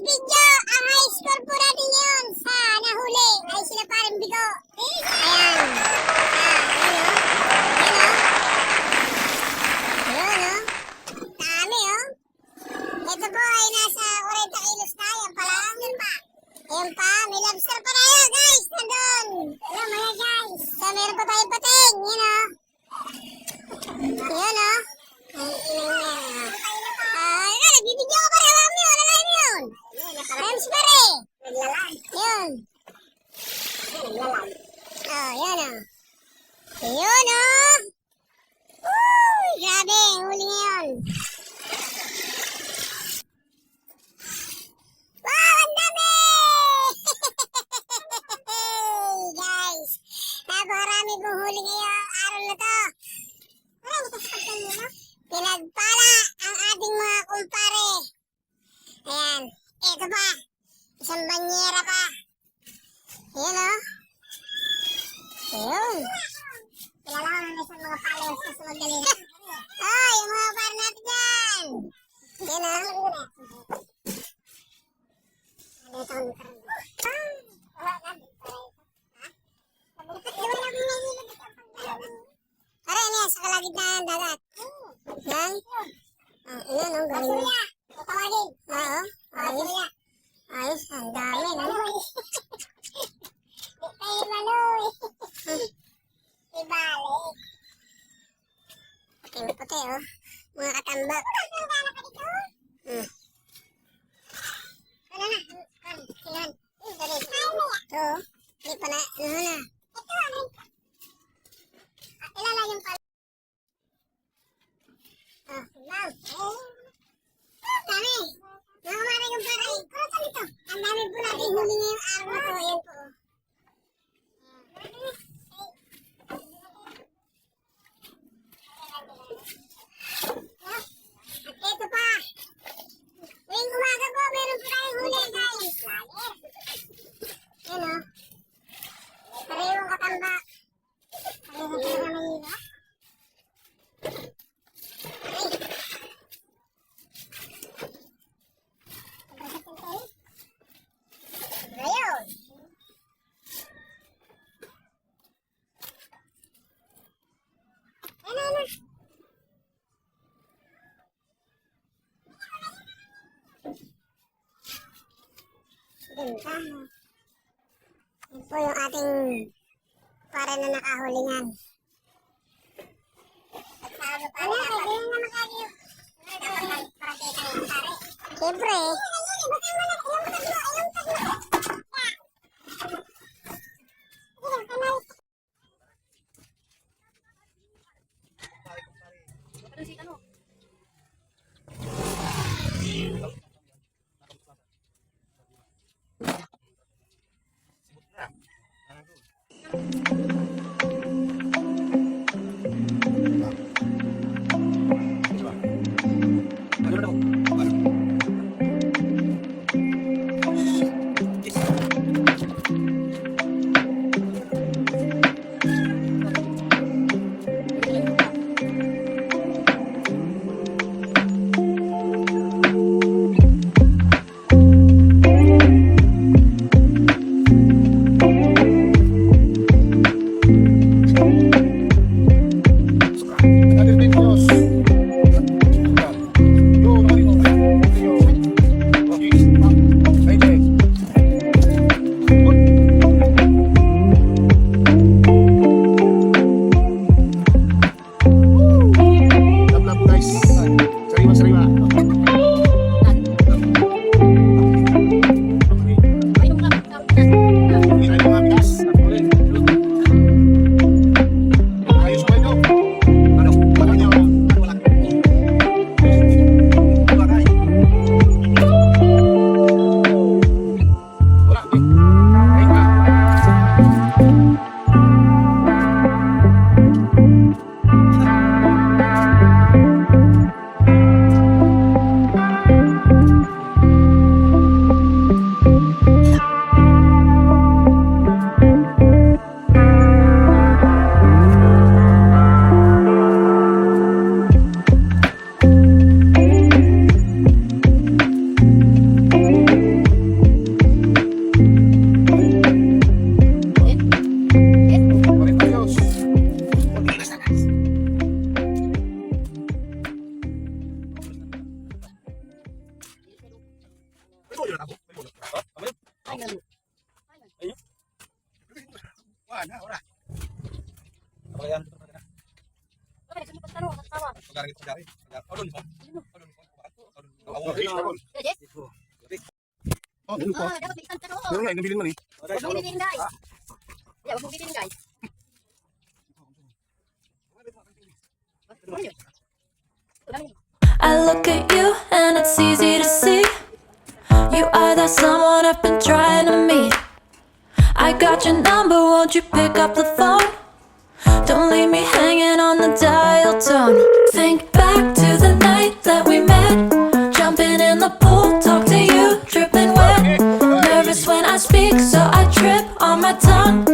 video, ang high score po natin ngayon sa nahuli ay sila parang bigo. Ayan. Ayan o. Dami o. Ito po ay nasa 40 kilos na. Ayan pala. Ayan pa. May lobster pa tayo guys. Nandun. Ayan mga guys. So meron pa tayong pating. Ayan o. Ayan o. Nagbibidyo ko pa rin. Alam mo yun. Alam mo yun. Times pa rin. Naglalag. Yun. Naglalag. Yan o. Yun o. Uy, grabe. Huli ngayon. Wow, ang dami! Guys, napakarami kong huli ngayong araw na to. Pinagpala ang ating mga kumpare. Ayan, eto pa. Isang banyera pa. Ayan o. Ayun. Kilala ko naman sa mga followers na sumagalin. Ay, yung mga par natin dyan. Ayan o. Pare, ano yan? Sa kalagid na dagat. Yan? Ayan o, galing. Oo, ayos. Ayos, ang dami, no? Ay, maloy. Ibalik. Puti-puti, oh. Mga katambak. Ano na? Kailan? Ito, hindi pa na, ano na? Ito, ano? Ilala yung pala. Wow. Dami. Nakamara yung paray. Kuratan ito. Ang dami po natin huli ngayong araw na to. Ayan po. At ito pa. Ngayong umaga po, meron po tayong huli guys. Ayan o. Parehong katambak. Parehong talaga mahirap. Ayun. Ano? Ganda. Yan po yung ating para na nakahulingan. Ano, pwede na makaliw. Siyempre. na, wala. Apa yan? Pagkarin ito, pagkarin. Odon mo? Odon mo? Oh, dulu po. Meron nga, nabilin mo ni. Huwag mong bibilin guys. Yeah, huwag mong bibilin guys. I look at you and it's easy to see you are that someone I've been trying to meet. I got your number, won't you pick up the phone? Don't leave me hanging on the dial tone. Think back to the night that we met, jumping in the pool, talk to you, dripping wet. Nervous when I speak, so I trip on my tongue.